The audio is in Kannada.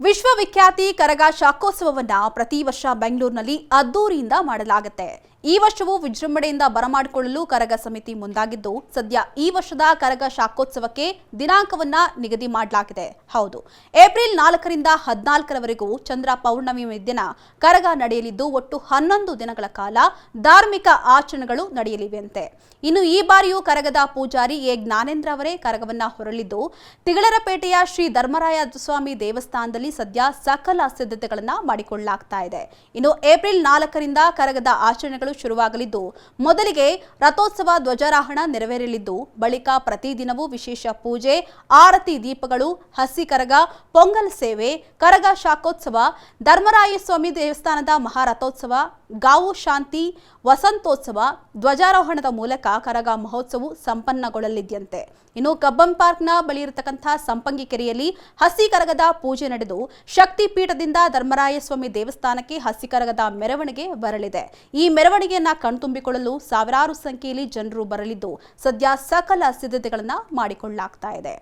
ವಿಶ್ವವಿಖ್ಯಾತಿ ಕರಗ ಶಾಖೋತ್ಸವವನ್ನ ಪ್ರತಿ ವರ್ಷ ಬೆಂಗಳೂರಿನಲ್ಲಿ ಅದ್ದೂರಿಯಿಂದ ಮಾಡಲಾಗುತ್ತೆ. ಈ ವರ್ಷವೂ ವಿಜೃಂಭಣೆಯಿಂದ ಬರಮಾಡಿಕೊಳ್ಳಲು ಕರಗ ಸಮಿತಿ ಮುಂದಾಗಿದ್ದು, ಸದ್ಯ ಈ ವರ್ಷದ ಕರಗ ಶಾಖೋತ್ಸವಕ್ಕೆ ದಿನಾಂಕವನ್ನ ನಿಗದಿ ಮಾಡಲಾಗಿದೆ. ಹೌದು, ಏಪ್ರಿಲ್ 4ರಿಂದ 14ರವರೆಗೂ ಚಂದ್ರ ಪೌರ್ಣಮಿ ದಿನ ಕರಗ ನಡೆಯಲಿದ್ದು, ಒಟ್ಟು 11 ದಿನಗಳ ಕಾಲ ಧಾರ್ಮಿಕ ಆಚರಣೆಗಳು ನಡೆಯಲಿವೆಯಂತೆ. ಇನ್ನು ಈ ಬಾರಿಯೂ ಕರಗದ ಪೂಜಾರಿ ಎ ಜ್ಞಾನೇಂದ್ರ ಅವರೇ ಕರಗವನ್ನ ಹೊರಲಿದ್ದು, ತಿಗಳರಪೇಟೆಯ ಶ್ರೀ ಧರ್ಮರಾಯ ಸ್ವಾಮಿ ದೇವಸ್ಥಾನದಲ್ಲಿ ಸದ್ಯ ಸಕಲ ಸಿದ್ಧತೆಗಳನ್ನ ಮಾಡಿಕೊಳ್ಳಲಾಗ್ತಾ ಇದೆ. ಇನ್ನು ಏಪ್ರಿಲ್ 4ರಿಂದ ಕರಗದ ಆಚರಣೆಗಳು ಶುರುವಾಗಲಿದ್ದು, ಮೊದಲಿಗೆ ರಥೋತ್ಸವ ಧ್ವಜಾರೋಹಣ ನೆರವೇರಲಿದ್ದು, ಬಳಿಕ ಪ್ರತಿದಿನವೂ ವಿಶೇಷ ಪೂಜೆ, ಆರತಿ ದೀಪಗಳು, ಹಸಿ ಕರಗ, ಪೊಂಗಲ್ ಸೇವೆ, ಕರಗ ಶಾಖೋತ್ಸವ, ಧರ್ಮರಾಯ ಸ್ವಾಮಿ ದೇವಸ್ಥಾನದ ಮಹಾರಥೋತ್ಸವ, ಗಾವು ಶಾಂತಿ, ವಸಂತೋತ್ಸವ, ಧ್ವಜಾರೋಹಣದ ಮೂಲಕ ಕರಗ ಮಹೋತ್ಸವ ಸಂಪನ್ನಗೊಳ್ಳಲಿದೆಯಂತೆ. ಇನ್ನು ಕಬ್ಬನ್ ಪಾರ್ಕ್ನ ಬಳಿ ಇರತಕ್ಕಂಥ ಸಂಪಂಗಿ ಕೆರೆಯಲ್ಲಿ ಹಸಿ ಕರಗದ ಪೂಜೆ ನಡೆದು, ಶಕ್ತಿ ಪೀಠದಿಂದ ಧರ್ಮರಾಯ ಸ್ವಾಮಿ ದೇವಸ್ಥಾನಕ್ಕೆ ಹಸಿ ಕರಗದ ಮೆರವಣಿಗೆ ಬರಲಿದೆ. ಈ ಮೆರವಣಿಗೆಯನ್ನ ಕಣ್ತುಂಬಿಕೊಳ್ಳಲು ಸಾವಿರಾರು ಸಂಖ್ಯೆಯಲ್ಲಿ ಜನರು ಬರಲಿದ್ದು, ಸದ್ಯ ಸಕಲ ಸಿದ್ಧತೆಗಳನ್ನ ಮಾಡಿಕೊಳ್ಳಲಾಗ್ತಾ ಇದೆ.